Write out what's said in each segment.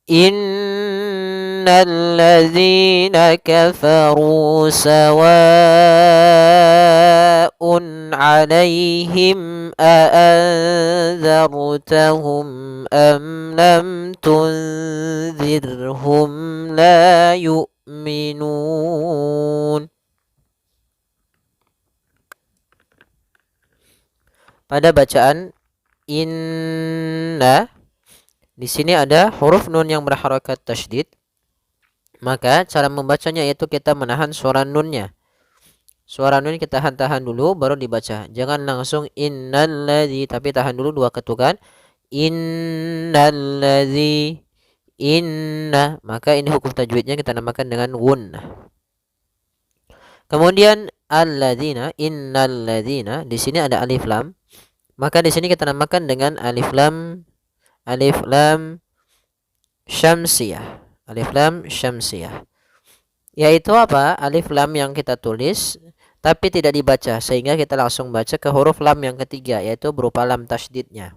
Innal ladzina kafaru sawa'un 'alaihim a'anzartahum am lam tunzirhum la yu'minun. Pada bacaan inna, di sini ada huruf nun yang berharakat tasydid. Maka cara membacanya yaitu kita menahan suara nunnya. Suara nun kita tahan dulu baru dibaca. Jangan langsung innalladzi, tapi tahan dulu dua ketukan. Innalladzi, inna. Maka ini hukum tajwidnya kita namakan dengan gunnah. Kemudian alladzina, innalladzina, di sini ada alif lam. Maka di sini kita namakan dengan alif lam syamsiyah. Alif lam syamsiyah. Yaitu apa? Alif lam yang kita tulis tapi tidak dibaca, sehingga kita langsung baca ke huruf lam yang ketiga, yaitu berupa lam tasydidnya.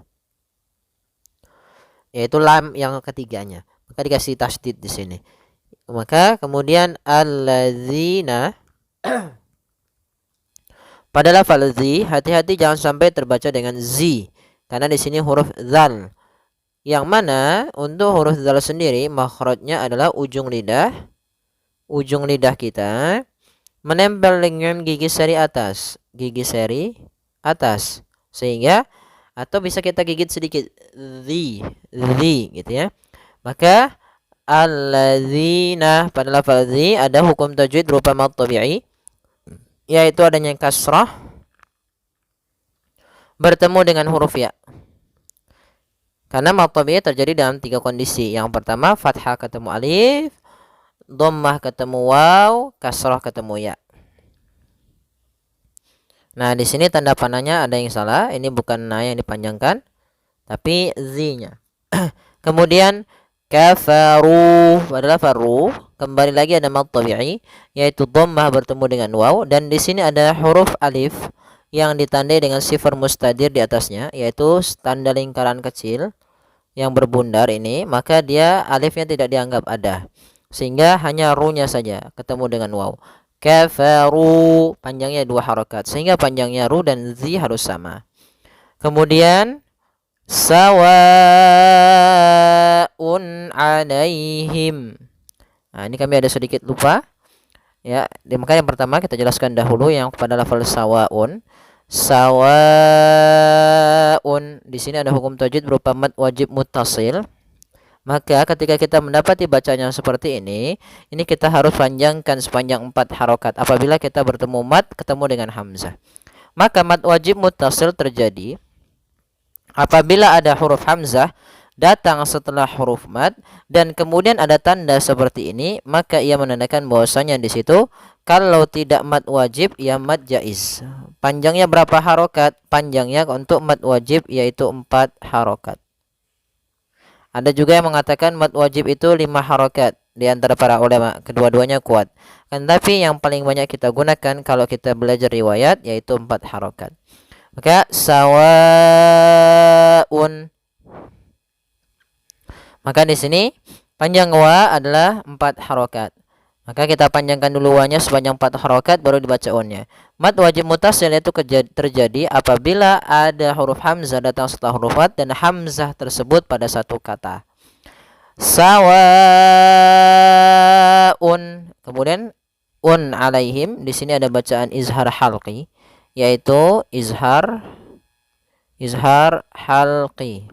Yaitu lam yang ketiganya. Maka dikasih tasydid di sini. Maka kemudian alladzina pada lafal zi, hati-hati jangan sampai terbaca dengan zi, karena di sini huruf zal. Yang mana untuk huruf zal sendiri makhrajnya adalah ujung lidah kita menempel dengan gigi seri atas, sehingga atau bisa kita gigit sedikit zi gitu ya. Maka alladzina pada lafal zi ada hukum tajwid berupa mad tabi'i, yaitu adanya kasrah bertemu dengan huruf ya. Karena mad tabi'i terjadi dalam tiga kondisi. Yang pertama fathah ketemu alif, dhammah ketemu waw, kasrah ketemu ya. Nah, di sini tanda panahnya ada yang salah. Ini bukan na yang dipanjangkan, tapi z-nya. Kemudian kafaru adalah faru, kembali lagi ada mad tabi'i, yaitu dhammah bertemu dengan waw, dan di sini ada huruf alif yang ditandai dengan sifar mustadir di atasnya, yaitu tanda lingkaran kecil yang berbundar ini. Maka dia alifnya tidak dianggap ada, sehingga hanya ru-nya saja ketemu dengan waw. Kafaru panjangnya dua harakat, sehingga panjangnya ru dan zi harus sama. Kemudian sawaun alaihim. Nah, ini kami ada sedikit lupa ya. Maka yang pertama kita jelaskan dahulu yang pada lafal sawaun. Sawaun di sini ada hukum tajwid berupa mad wajib muttasil. Maka ketika kita mendapati bacanya seperti ini kita harus panjangkan sepanjang 4 harokat apabila kita bertemu mad ketemu dengan hamzah. Maka mad wajib muttasil terjadi apabila ada huruf hamzah datang setelah huruf mad dan kemudian ada tanda seperti ini, maka ia menandakan bahwasanya di situ kalau tidak mad wajib ya mad jaiz. Panjangnya berapa harokat? Panjangnya untuk mad wajib yaitu 4 harokat. Ada juga yang mengatakan mad wajib itu 5 harokat di antara para ulama, kedua-duanya kuat. Tapi yang paling banyak kita gunakan kalau kita belajar riwayat yaitu 4 harokat. Maka sawaun. Maka di sini panjang wa adalah 4 harokat. Maka kita panjangkan dulu wa-nya sepanjang 4 harokat baru dibaca on-nya. Mad wajib muttasil itu terjadi apabila ada huruf hamzah datang setelah huruf mad dan hamzah tersebut pada satu kata. Sawaun. Kemudian un alaihim, di sini ada bacaan izhar halqi, yaitu izhar halqi.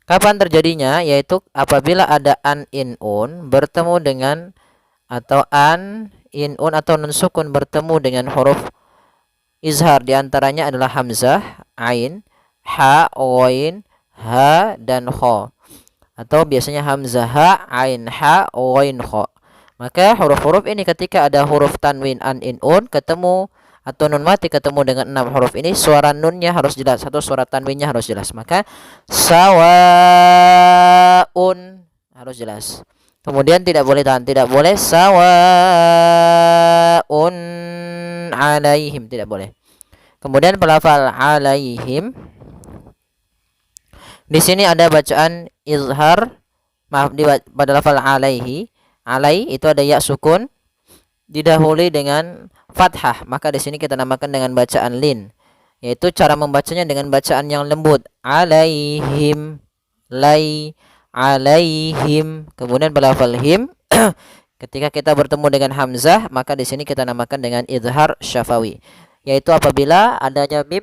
Kapan terjadinya? Yaitu apabila ada an in un bertemu dengan atau an in un atau nun sukun bertemu dengan huruf izhar, diantaranya adalah hamzah, ain, ha, ghain, ha dan kha. Atau biasanya hamzah ha, ain ha, ghain kha. Maka huruf-huruf ini ketika ada huruf tanwin an in un ketemu atau nun mati ketemu dengan 6 huruf ini, suara nunnya harus jelas atau suara tanwinnya harus jelas. Maka sawaun harus jelas. Kemudian tidak boleh tahan, tidak boleh sawaun alaihim, tidak boleh. Kemudian pelafal alaihim Di sini ada bacaan izhar, maaf, pada lafal alaihi. Alai itu ada ya sukun didahului dengan fathah, maka di sini kita namakan dengan bacaan lin, yaitu cara membacanya dengan bacaan yang lembut, alaihim, alaihim. Kemudian pada lafal him ketika kita bertemu dengan hamzah, maka di sini kita namakan dengan izhar syafawi, yaitu apabila adanya mim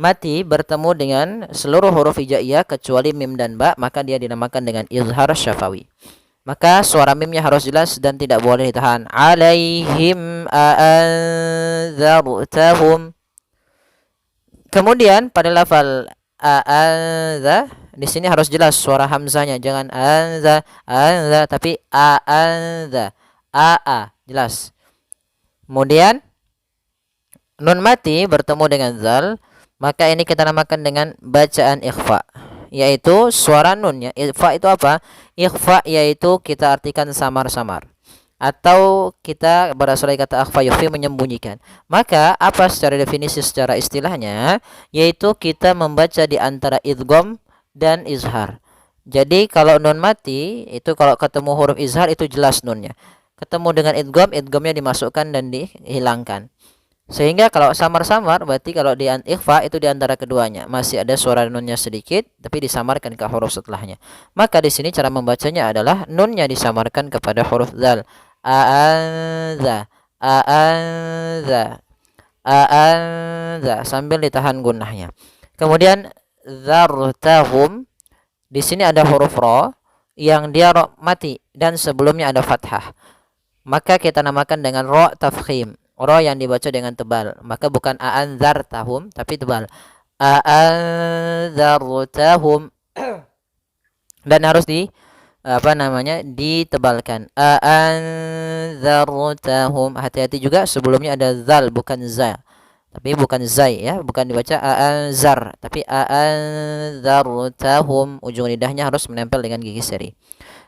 mati bertemu dengan seluruh huruf hijaiyah kecuali mim dan ba, maka dia dinamakan dengan izhar syafawi. Maka suara mimnya harus jelas dan tidak boleh ditahan. Alaihim a'anzartahum. Kemudian pada lafal a'anza, di sini harus jelas suara hamzanya, jangan anza tapi a'anza, jelas. Kemudian nun mati bertemu dengan zal, maka ini kita namakan dengan bacaan ikhfa, yaitu suara nunnya. Ikhfa itu apa? Ikhfa yaitu kita artikan samar-samar, atau kita berasal dari kata akhfa yukhfi, menyembunyikan. Maka apa secara definisi, secara istilahnya, yaitu kita membaca di antara idgham dan izhar. Jadi kalau nun mati itu kalau ketemu huruf izhar itu jelas nunnya. Ketemu dengan idgham, idghamnya dimasukkan dan dihilangkan. Sehingga kalau samar-samar berarti kalau di ikhfa itu di antara keduanya masih ada suara nunnya sedikit tapi disamarkan ke huruf setelahnya. Maka di sini cara membacanya adalah nunnya disamarkan kepada huruf zal. A'anza, a'anza, a'anza sambil ditahan gunnahnya. Kemudian zartahum, di sini ada huruf ra yang dia ra mati dan sebelumnya ada fathah. Maka kita namakan dengan ra tafkhim. Ra yang dibaca dengan tebal, maka bukan a'anzartahum tapi tebal, a'anzartahum dan harus ditebalkan, a'anzartahum. Hati-hati juga sebelumnya ada zal bukan za, tapi bukan zai ya, bukan dibaca a'anzar tapi a'anzartahum, ujung lidahnya harus menempel dengan gigi seri.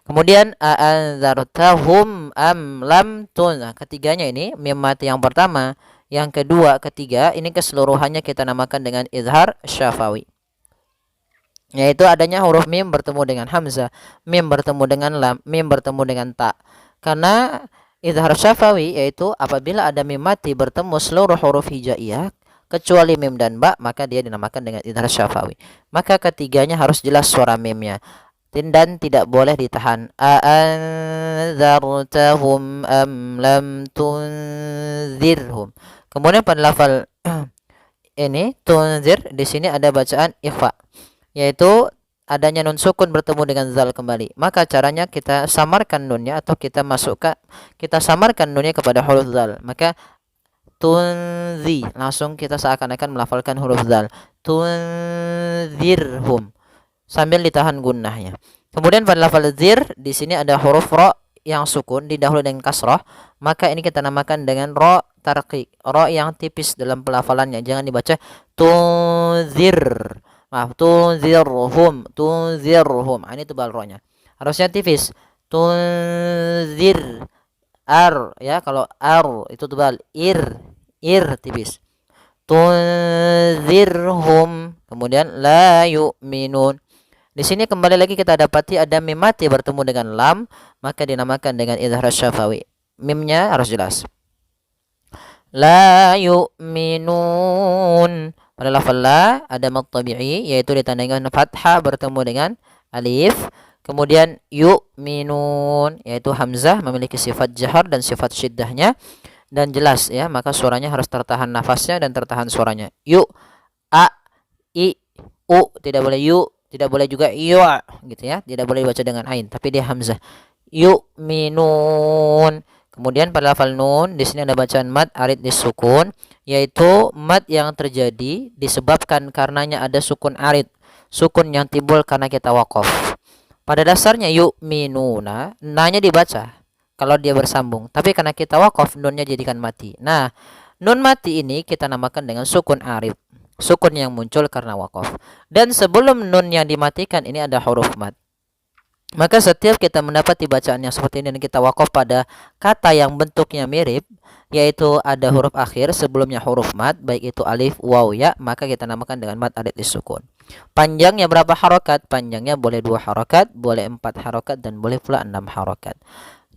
Kemudian a'anzartahum am lam tun. Nah, ketiganya ini mim mati yang pertama, yang kedua, ketiga, ini keseluruhannya kita namakan dengan izhar syafawi. Yaitu adanya huruf mim bertemu dengan hamzah, mim bertemu dengan lam, mim bertemu dengan ta. Karena izhar syafawi yaitu apabila ada mim mati bertemu seluruh huruf hijaiyah kecuali mim dan ba, maka dia dinamakan dengan izhar syafawi. Maka ketiganya harus jelas suara mimnya dan tidak boleh ditahan. A'anzartahum am lam tunzirhum. Kemudian pada lafal ini tunzir, di sini ada bacaan ikhfa, yaitu adanya nun sukun bertemu dengan zal kembali. Maka caranya kita samarkan nunnya atau kita samarkan nunnya kepada huruf zal. Maka tunzi, langsung kita seakan-akan melafalkan huruf zal. Tunzirhum sambil ditahan gunnahnya. Kemudian pada lafal zir, di sini ada huruf ra yang sukun didahului dengan kasrah, maka ini kita namakan dengan ra tarqiq, ra yang tipis dalam pelafalannya, jangan dibaca tunzir. Maaf, tunzirhum, tunzirhum. Ini tebal ra-nya. Harusnya tipis. Tunzir ar ya, kalau ar itu tebal, ir tipis. Tunzirhum. Kemudian la yu'minun. Di sini kembali lagi kita dapati ada mim mati bertemu dengan lam, maka dinamakan dengan izhar syafawi. Mimnya harus jelas. La yu'minun. Pada lafal la ada mad tabi'i yaitu ditandai dengan fathah bertemu dengan alif. Kemudian yu'minun yaitu hamzah memiliki sifat jahar dan sifat syiddahnya dan jelas ya, maka suaranya harus tertahan nafasnya dan tertahan suaranya. Yu, a, i, u, tidak boleh yu, tidak boleh juga yu gitu ya, tidak boleh dibaca dengan ain tapi dia hamzah. Yu'minun. Kemudian pada lafal nun, di sini ada bacaan mad arid disukun, yaitu mad yang terjadi disebabkan karenanya ada sukun arid, sukun yang timbul karena kita waqaf. Pada dasarnya yu'minuna, nanya dibaca kalau dia bersambung, tapi karena kita waqaf nunnya jadikan mati. Nah, nun mati ini kita namakan dengan sukun arid, sukun yang muncul karena waqaf. Dan sebelum nun yang dimatikan ini ada huruf mad. Maka setiap kita mendapati bacaan yang seperti ini dan kita waqaf pada kata yang bentuknya mirip, yaitu ada huruf akhir sebelumnya huruf mad, baik itu alif, waw, ya, maka kita namakan dengan mad arid disukun. Panjangnya berapa harokat? Panjangnya boleh 2 harokat, boleh 4 harokat, dan boleh pula 6 harokat.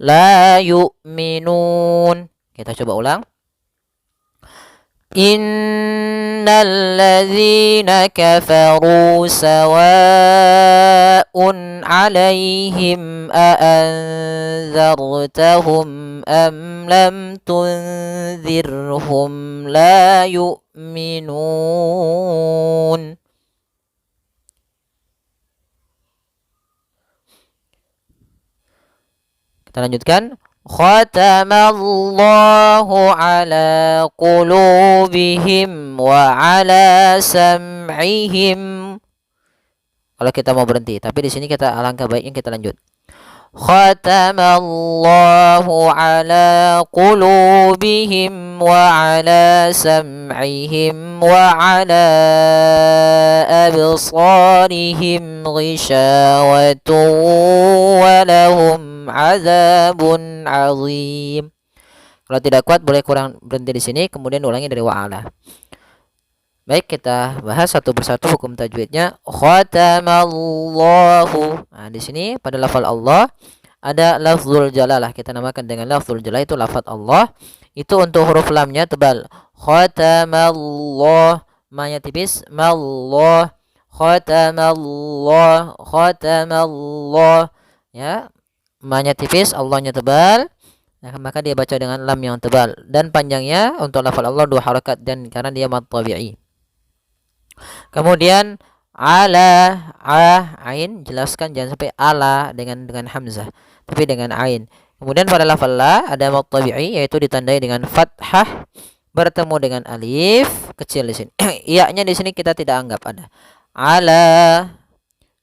La yu'minun. Kita coba ulang. Innal ladzina kafaru sawa'un 'alaihim a anzartahum am lam tunzirhum la yu'minun. Kita lanjutkan. Khatamallahu ala qulubihim wa ala sam'ihim. Kalau kita mau berhenti, tapi di sini kita alangkah baiknya kita lanjut. Khatamallahu ala qulubihim wa ala sam'ihim wa ala absarihim ghishawatun wa lahum azabun azim. Kalau tidak kuat boleh kurang berhenti di sini, kemudian ulangi dari wa'ala. Baik, kita bahas satu persatu hukum tajwidnya. Khatamallahu. Nah, di sini pada lafal Allah ada lafzul jalalah. Kita namakan dengan lafzul jalalah, itu lafaz Allah. Itu untuk huruf lamnya tebal. Khatamallah. Ma-nya tipis. Mallah. Khatamallah. Khatamallah. Ya. Ma-nya tipis, Allah-nya tebal. Nah, maka dia baca dengan lam yang tebal, dan panjangnya untuk lafal Allah 2 harakat, dan karena dia mad tabi'i. Kemudian ala, ain, jelaskan jangan sampai ala dengan hamzah, tapi dengan ain. Kemudian pada lafal la ada mad tabi'i, yaitu ditandai dengan fathah bertemu dengan alif kecil di sini. Iya-nya di sini kita tidak anggap ada. Ala.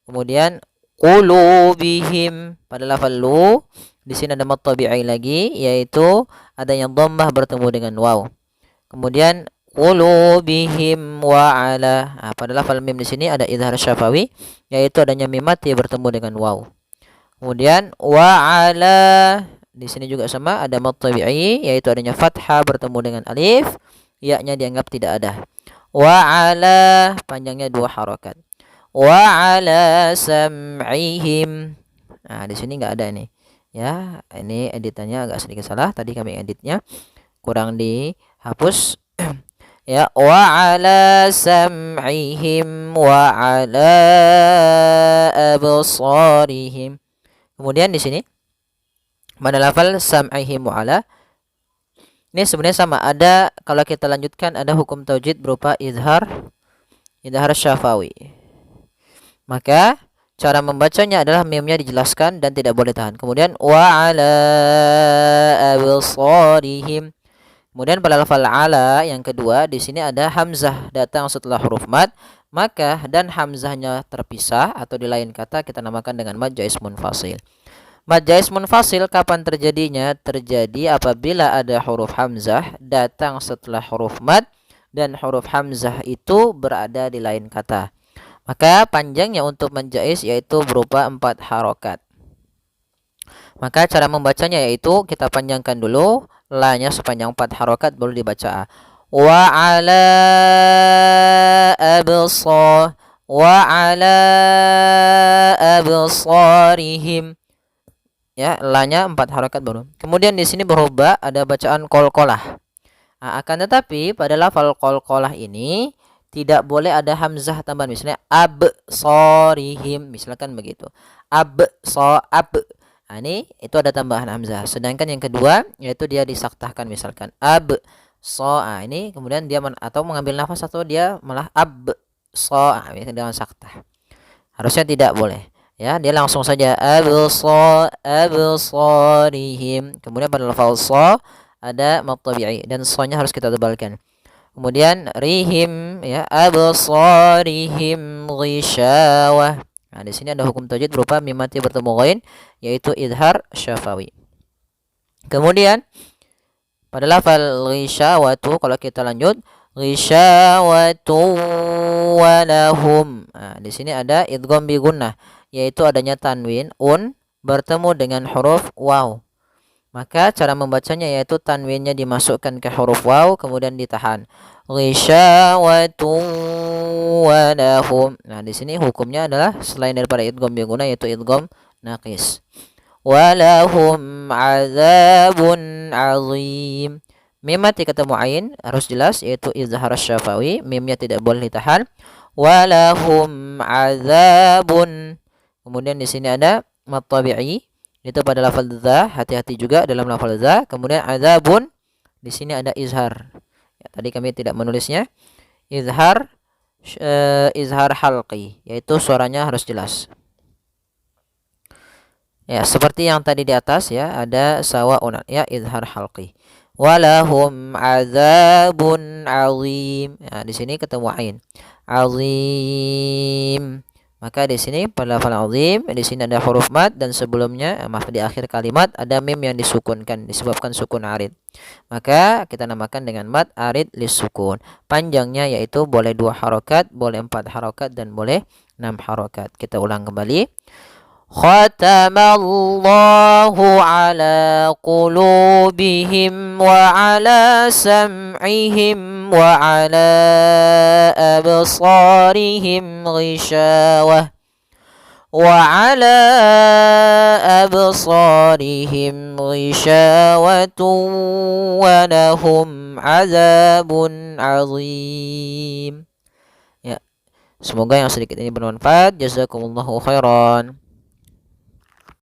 Kemudian qulubihim pada lafal lu, di sini ada mad tabi'i lagi, yaitu adanya dhammah bertemu dengan waw. Kemudian qulubihim wa ala. Nah, pada lafal mim di sini ada idhar syafawi, yaitu adanya mim mati bertemu dengan waw. Kemudian wa ala, di sini juga sama, ada mad tabi'i, yaitu adanya fathah bertemu dengan alif, ya-nya dianggap tidak ada. Wa ala, panjangnya 2 harakat. Wa ala sam'ihim. Nah, di sini enggak ada ini. Ya, ini editannya agak sedikit salah. Tadi kami editnya kurang dihapus. Ya, wa ala sam'ihim wa ala absarihim. Kemudian di sini pada lafal sam'ihim wa ala, ini sebenarnya sama, ada kalau kita lanjutkan ada hukum taujid berupa idhar syafawi. Maka cara membacanya adalah mimnya dijelaskan dan tidak boleh tahan. Kemudian wa ala absarihim. Kemudian pada lafal ala yang kedua, di sini ada hamzah datang setelah huruf mad, maka dan hamzahnya terpisah atau di lain kata kita namakan dengan mad jaiz munfasil. Mad jaiz munfasil kapan terjadinya? Terjadi apabila ada huruf hamzah datang setelah huruf mad dan huruf hamzah itu berada di lain kata. Maka panjangnya untuk mad jaiz yaitu berupa 4 harokat. Maka cara membacanya yaitu kita panjangkan dulu la-nya sepanjang 4 harokat, baru dibaca wa ala absarihim. Ya, la-nya 4 harokat baru. Kemudian di sini berubah ada bacaan qalqalah. Nah, akan tetapi pada lafal qalqalah ini tidak boleh ada hamzah tambahan, misalnya absarihim, misalkan begitu. Ab. Nah, ini itu ada tambahan hamzah. Sedangkan yang kedua yaitu dia disaktahkan, misalkan nah, ini kemudian dia atau mengambil nafas atau dia malah dengan saktah. Harusnya tidak boleh. Ya, dia langsung saja absarihim. Kemudian pada lafal sa ada mad tabi'i dan sa-nya harus kita tebalkan. Kemudian rihim, ya, absarihim ghishawah. Nah, di sini ada hukum tajwid berupa mim mati bertemu ghain, yaitu idhar syafawi. Kemudian pada lafal ghishawatu, kalau kita lanjut ghishawatu walahum. Nah, di sini ada idgham bi gunnah, yaitu adanya tanwin bertemu dengan huruf waw. Maka cara membacanya yaitu tanwinnya dimasukkan ke huruf waw kemudian ditahan. Ghisyawatun wa lahum. Nah, di sini hukumnya adalah selain daripada idgham biguna yaitu idgham naqis. Wa lahum adzabun azim. Mim mati ketemu ain harus jelas yaitu izhar syafawi, mimnya tidak boleh ditahan. Wa lahum adzabun. Kemudian di sini ada mad tabi'i itu pada lafal dza, hati-hati juga dalam lafal dza. Kemudian adzabun di sini ada izhar. Ya, tadi kami tidak menulisnya. Izhar izhar halqi yaitu suaranya harus jelas. Ya, seperti yang tadi di atas ya, ada sawaun ya izhar halqi. Walahum adzabun azim. Ya, di sini ketemu ain. Azim. Maka di sini pada lafal azim, di sini ada huruf mad dan sebelumnya maaf di akhir kalimat ada mim yang disukunkan disebabkan sukun arid. Maka kita namakan dengan mad arid lisukun. Panjangnya yaitu boleh 2 harokat, boleh 4 harokat dan boleh 6 harokat. Kita ulang kembali. Khatamallahu ala qulubihim wa ala sam'ihim wa ala absarihim ghishawah wa ala absarihim ghishawatun wa lahum azabun azim. Ya, semoga yang sedikit ini bermanfaat. Jazakumullahu khairan.